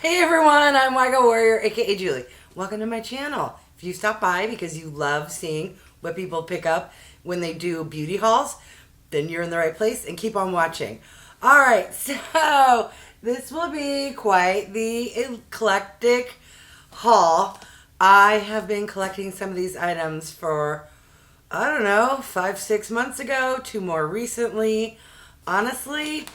Hey everyone, I'm Wagga Warrior, aka Julie. Welcome to my channel. If you stop by because you love seeing what people pick up when they do beauty hauls, then you're in the right place and keep on watching. Alright, so this will be quite the eclectic haul. I have been collecting some of these items for, I don't know, 5-6 months ago to more recently. Honestly,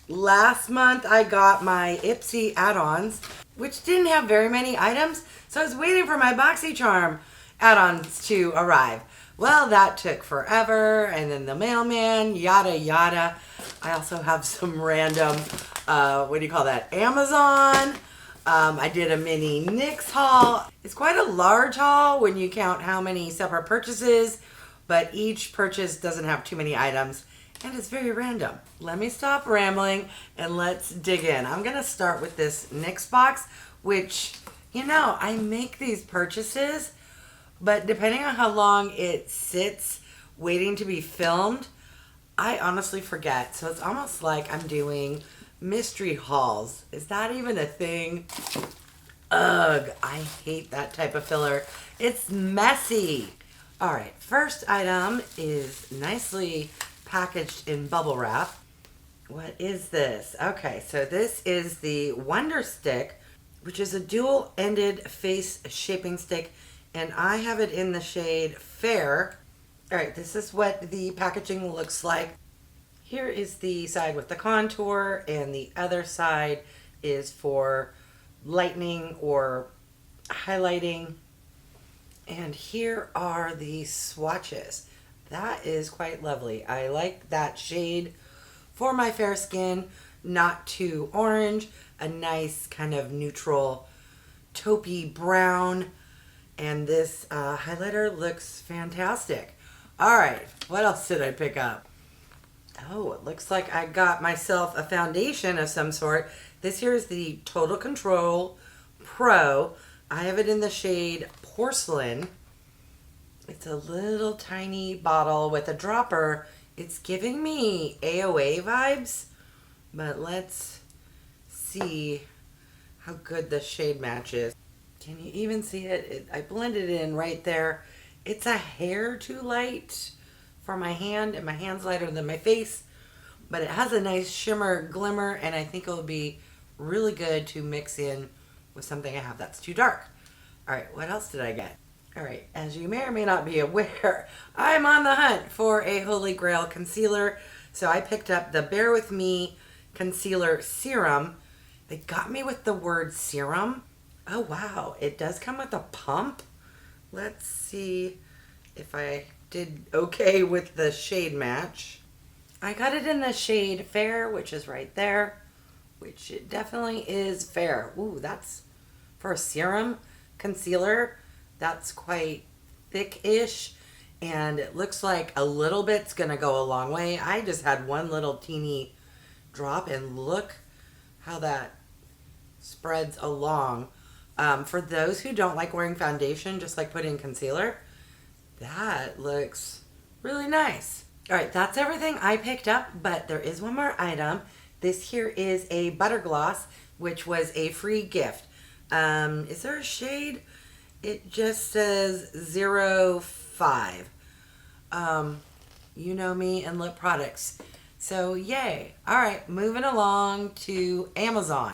last month I got my Ipsy add-ons, which didn't have very many items, so I was waiting for my Boxycharm add-ons to arrive. Well, that took forever, and then the mailman, yada yada. I also have some random, what do you call that, Amazon. I did a mini NYX haul. It's quite a large haul when you count how many separate purchases, but each purchase doesn't have too many items. And it's very random. Let me stop rambling and let's dig in. I'm gonna start with this NYX box, which, you know, I make these purchases, but depending on how long it sits waiting to be filmed, I honestly forget. So it's almost like I'm doing mystery hauls. Is that even a thing? Ugh, I hate that type of filler. It's messy. All right, first item is nicely packaged in bubble wrap. What is this? Okay, so this is the Wonder Stick, which is a dual-ended face shaping stick, and I have it in the shade Fair. All right, this is what the packaging looks like. Here is the side with the contour, and the other side is for lightening or highlighting. And here are the swatches. That is quite lovely. I like that shade for my fair skin, not too orange, a nice kind of neutral taupey brown, and this highlighter looks fantastic. All right, what else did I pick up? Oh, it looks like I got myself a foundation of some sort. This here is the Total Control Pro. I have it in the shade Porcelain. It's a little tiny bottle with a dropper. It's giving me AOA vibes, but let's see how good the shade matches. Can you even see it? I blended it in right there. It's a hair too light for my hand, and my hand's lighter than my face, but it has a nice shimmer glimmer, and I think it'll be really good to mix in with something I have that's too dark. All right, what else did I get? All right, as you may or may not be aware, I'm on the hunt for a Holy Grail concealer. So I picked up the Bear With Me Concealer Serum. They got me with the word serum. Oh wow, it does come with a pump. Let's see if I did okay with the shade match. I got it in the shade Fair, which is right there, which it definitely is fair. Ooh, that's for a serum concealer. That's quite thick-ish, and it looks like a little bit's gonna go a long way. I just had one little teeny drop, and look how that spreads along. For those who don't like wearing foundation, just like putting concealer, that looks really nice. All right, that's everything I picked up, but there is one more item. This here is a butter gloss, which was a free gift. Is there a shade? It just says 05. You know me and lip products. So yay. All right, moving along to Amazon.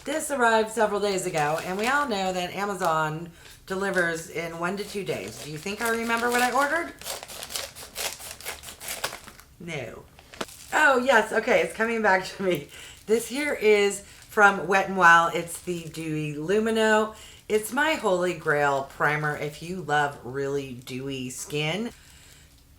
This arrived several days ago, and we all know that Amazon delivers in 1 to 2 days. Do you think I remember what I ordered? No. Oh yes, okay, it's coming back to me. This here is from Wet n Wild. It's the Dewy Lumino. It's my Holy Grail primer if you love really dewy skin.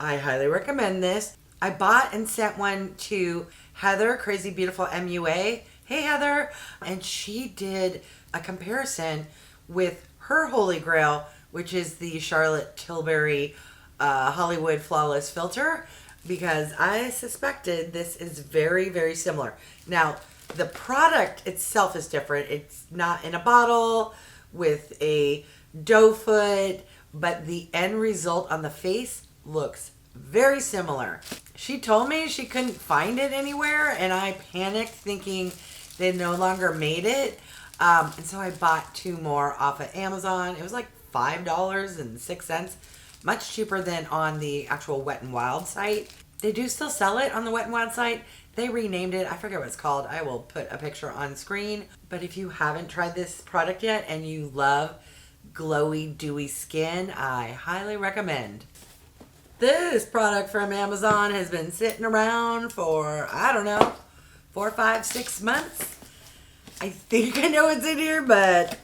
I highly recommend this. I bought and sent one to Heather, Crazy Beautiful MUA. Hey Heather. And she did a comparison with her Holy Grail, which is the Charlotte Tilbury Hollywood Flawless Filter, because I suspected this is very, very similar. Now, the product itself is different. It's not in a bottle with a doe foot, but the end result on the face looks very similar. She told me she couldn't find it anywhere, and I panicked thinking they no longer made it. And so I bought 2 more off of Amazon. It was like $5.06, much cheaper than on the actual Wet n Wild site. They do still sell it on the Wet n Wild site. They renamed it. I forget what it's called. I will put a picture on screen. But if you haven't tried this product yet and you love glowy, dewy skin, I highly recommend. This product from Amazon has been sitting around for, I don't know, 4, 5, 6 months. I think I know what's in here, but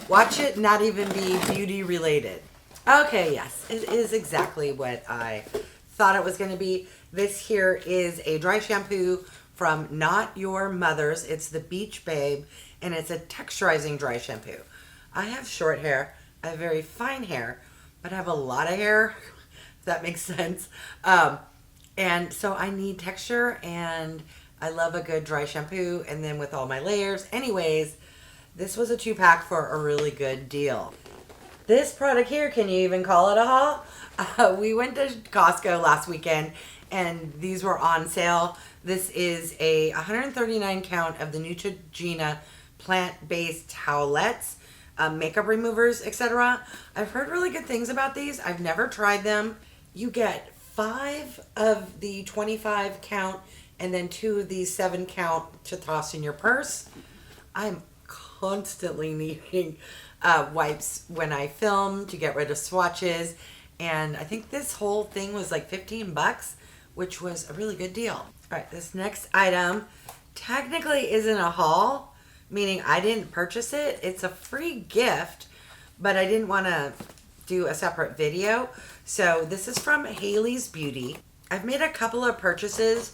watch it not even be beauty related. Okay, yes, it is exactly what I thought it was going to be. This here is a dry shampoo from Not Your Mother's. It's the Beach Babe, and it's a texturizing dry shampoo. I have short hair. I have very fine hair, but I have a lot of hair, if that makes sense. And so I need texture, and I love a good dry shampoo, and then with all my layers. Anyways, this was a 2-pack for a really good deal. This product here, can you even call it a haul? We went to Costco last weekend, and these were on sale. This is a 139 count of the Neutragena plant-based towelettes, makeup removers, etc. I've heard really good things about these. I've never tried them. You get 5 of the 25 count and then 2 of these 7 count to toss in your purse. I'm constantly needing wipes when I film to get rid of swatches, and I think this whole thing was like 15 bucks, which was a really good deal. All right, this next item technically isn't a haul, meaning I didn't purchase it. It's a free gift, but I didn't want to do a separate video. So this is from Haley's Beauty. I've made a couple of purchases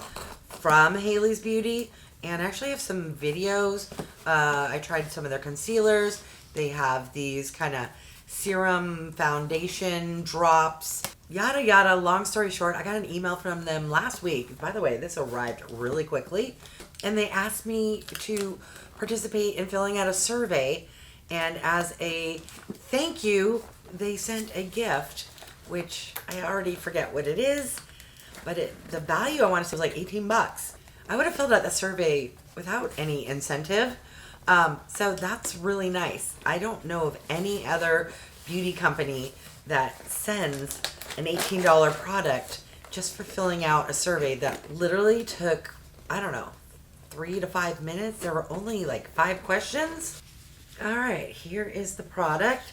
from Haley's Beauty, and I actually have some videos. I tried some of their concealers. They have these kind of serum foundation drops, yada yada. Long story short, I got an email from them last week. By the way, this arrived really quickly, and they asked me to participate in filling out a survey, and as a thank you, they sent a gift, which I already forget what it is, but the value I want to say was like 18 bucks. I would have filled out the survey without any incentive. So that's really nice. I don't know of any other beauty company that sends an $18 product just for filling out a survey that literally took, I don't know, 3 to 5 minutes. There were only like 5 questions. All right, here is the product.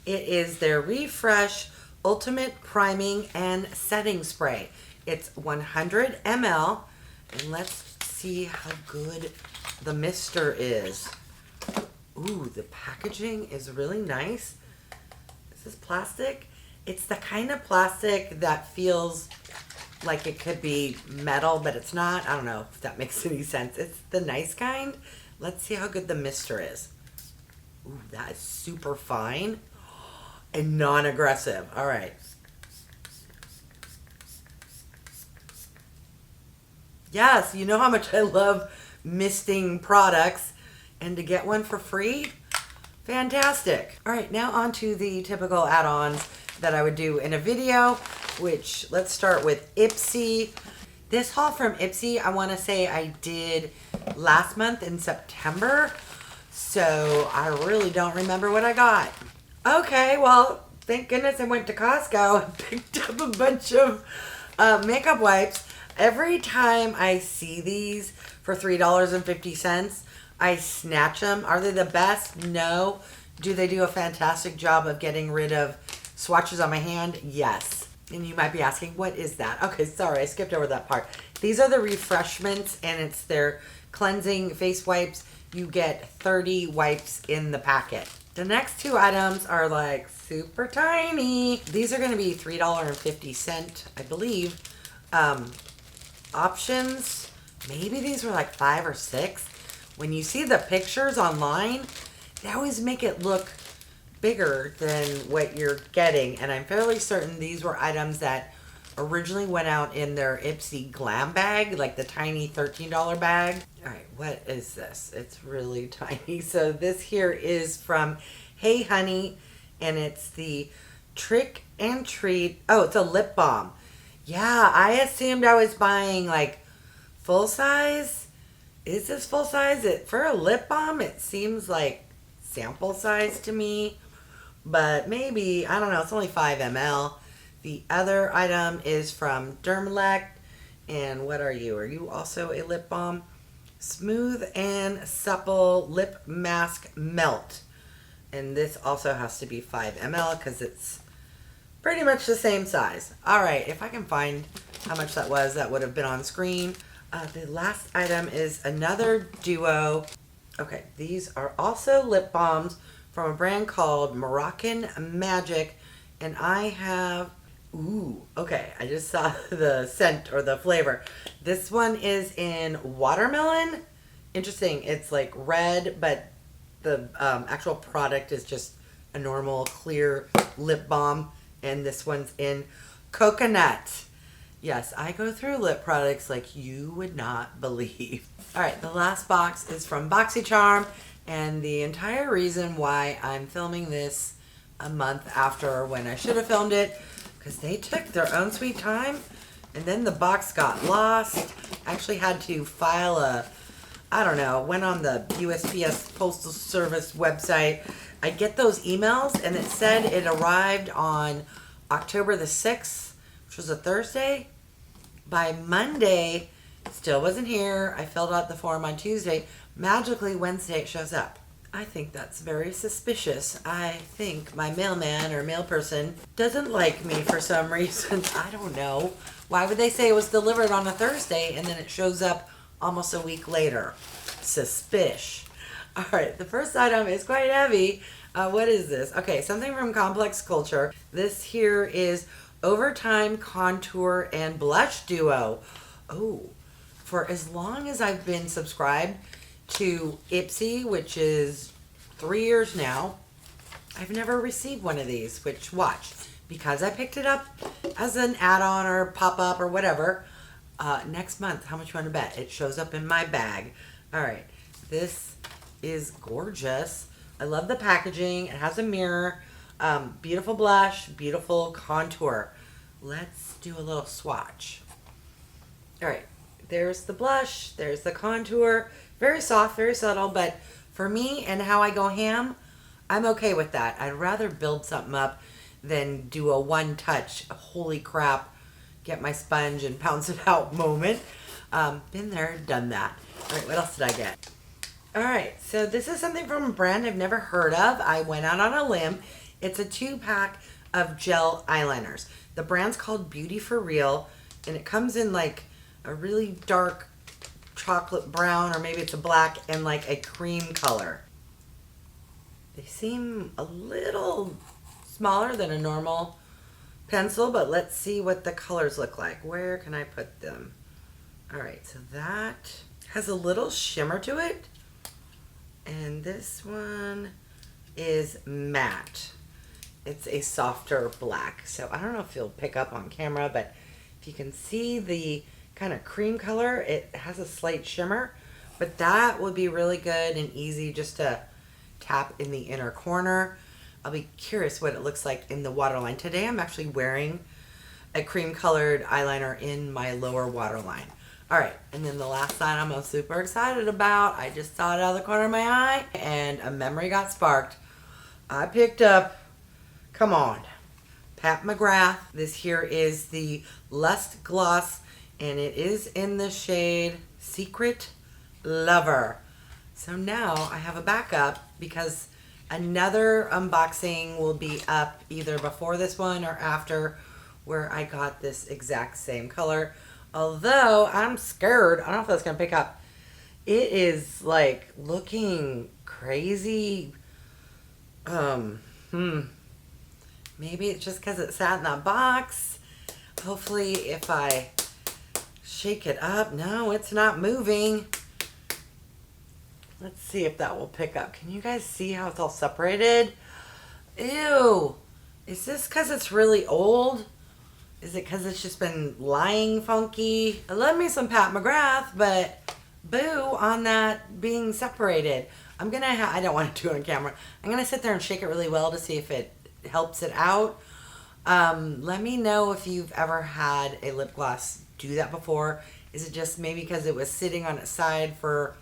It is their Refresh Ultimate Priming and Setting Spray. It's 100 ml, and let's see how good the mister is. Ooh, the packaging is really nice. This is plastic. It's the kind of plastic that feels like it could be metal, but it's not. I don't know if that makes any sense. It's the nice kind. Let's see how good the mister is. Ooh, that is super fine and non-aggressive. All right. Yes, you know how much I love misting products, and to get one for free, fantastic. All right, now on to the typical add-ons that I would do in a video, which let's start with Ipsy. This haul from Ipsy, I want to say I did last month in September, so I really don't remember what I got. Okay, well, thank goodness I went to Costco and picked up a bunch of makeup wipes. Every time I see these for $3.50, I snatch them. Are they the best? No. Do they do a fantastic job of getting rid of swatches on my hand? Yes. And you might be asking, what is that? Okay, sorry, I skipped over that part. These are the Refreshments, and it's their cleansing face wipes. You get 30 wipes in the packet. The next 2 items are like super tiny. These are going to be $3.50, I believe. Options, maybe these were like 5 or 6. When you see the pictures online, they always make it look bigger than what you're getting, and I'm fairly certain these were items that originally went out in their Ipsy glam bag, like the tiny $13 bag. All right, what is this? It's really tiny. So this here is from Hey Honey, and it's the Trick and Treat. Oh, it's a lip balm. Yeah, I assumed I was buying like full size. Is this full size? For a lip balm, it seems like sample size to me, but maybe, I don't know, it's only 5 ml. The other item is from DERMELECT, and what are you? Are you also a lip balm? Smooth and Supple Lip Mask Melt. And this also has to be 5 ml because it's pretty much the same size. All right, if I can find how much that was, that would have been on screen. The last item is another duo. Okay, these are also lip balms from a brand called Moroccan Magic. And I have, ooh, okay, I just saw the scent or the flavor. This one is in watermelon. Interesting, it's like red, but the actual product is just a normal clear lip balm. And this one's in coconut. Yes, I go through lip products like you would not believe. All right, the last box is from Boxycharm, and the entire reason why I'm filming this a month after when I should have filmed it, because they took their own sweet time, and then the box got lost. I actually had to file a, I don't know, went on the USPS Postal Service website. I get those emails, and it said it arrived on October the 6th, which was a Thursday. By Monday, still wasn't here. I filled out the form on Tuesday. Magically, Wednesday, it shows up. I think that's very suspicious. I think my mailman or mail person doesn't like me for some reason. I don't know. Why would they say it was delivered on a Thursday and then it shows up almost a week later? Suspicious. All right, the first item is quite heavy. What is this? Okay, something from Complex Culture. This here is Overtime Contour and Blush Duo. Oh, for as long as I've been subscribed to Ipsy, which is 3 years now, I've never received one of these, which, watch, because I picked it up as an add-on or pop-up or whatever, next month, how much you want to bet? It shows up in my bag. All right, this is gorgeous. I love the packaging. It has a mirror, beautiful blush, beautiful contour. Let's do a little swatch. All right, there's the blush, there's the contour. Very soft, very subtle, but for me and how I go ham, I'm okay with that. I'd rather build something up than do a one-touch, holy crap, get my sponge and pounce it out moment. Been there, done that. All right, what else did I get? All right, so this is something from a brand I've never heard of. I went out on a limb. It's a 2-pack of gel eyeliners. The brand's called Beauty for Real, and it comes in like a really dark chocolate brown, or maybe it's a black and like a cream color. They seem a little smaller than a normal pencil, but let's see what the colors look like. Where can I put them? All right, so that has a little shimmer to it. And this one is matte. It's a softer black. So I don't know if you'll pick up on camera, but if you can see the kind of cream color, it has a slight shimmer. But that would be really good and easy just to tap in the inner corner. I'll be curious what it looks like in the waterline. Today I'm actually wearing a cream colored eyeliner in my lower waterline. All right, and then the last item I'm super excited about, I just saw it out of the corner of my eye, and a memory got sparked. I picked up, come on, Pat McGrath. This here is the Lust Gloss, and it is in the shade Secret Lover. So now I have a backup because another unboxing will be up either before this one or after, where I got this exact same color. Although I'm scared, I don't know if that's gonna pick up. It is like looking crazy. Maybe it's just because it sat in that box. Hopefully if I shake it up, no, it's not moving. Let's see if that will pick up. Can you guys see how it's all separated? Ew, is this because it's really old? Is it because it's just been lying funky? I love me some Pat McGrath, but boo on that being separated. I'm gonna I don't want to do it on camera. I'm gonna sit there and shake it really well to see if it helps it out. Let me know if you've ever had a lip gloss do that before. Is it just maybe because it was sitting on its side for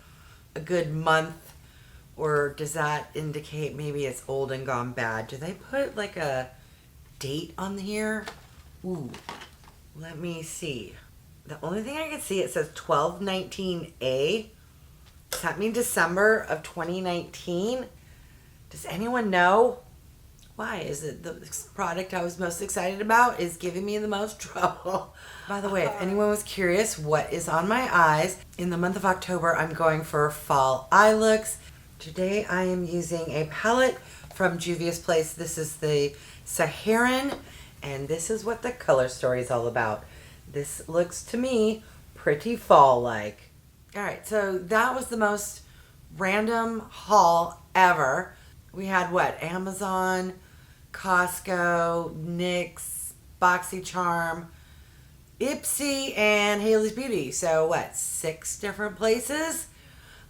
a good month, Or does that indicate maybe it's old and gone bad? Do they put like a date on here? Ooh, let me see. The only thing I can see, it says 12/19/A. Does that mean December of 2019? Does anyone know? Why is it the product I was most excited about is giving me the most trouble? By the way, if anyone was curious what is on my eyes, in the month of October, I'm going for fall eye looks. Today I am using a palette from Juvia's Place. This is the Saharan, and this is what the color story is all about. This looks to me pretty fall-like. All right, so that was the most random haul ever. We had what? Amazon, Costco, NYX, Boxycharm, Ipsy, and Haley's Beauty. So what, 6 different places?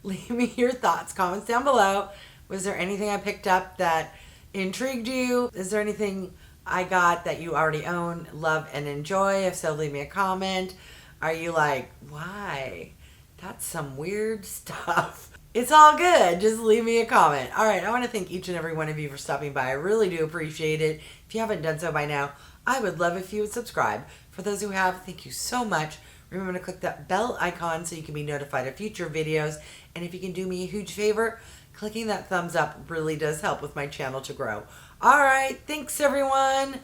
Leave me your thoughts, comments down below. Was there anything I picked up that intrigued you? Is there anything I got that you already own, love, and enjoy? If so, leave me a comment. Are you like, why? That's some weird stuff. It's all good. Just leave me a comment. All right, I want to thank each and every one of you for stopping by. I really do appreciate it. If you haven't done so by now, I would love if you would subscribe. For those who have, thank you so much. Remember to click that bell icon so you can be notified of future videos. And if you can do me a huge favor, clicking that thumbs up really does help with my channel to grow. All right, thanks everyone.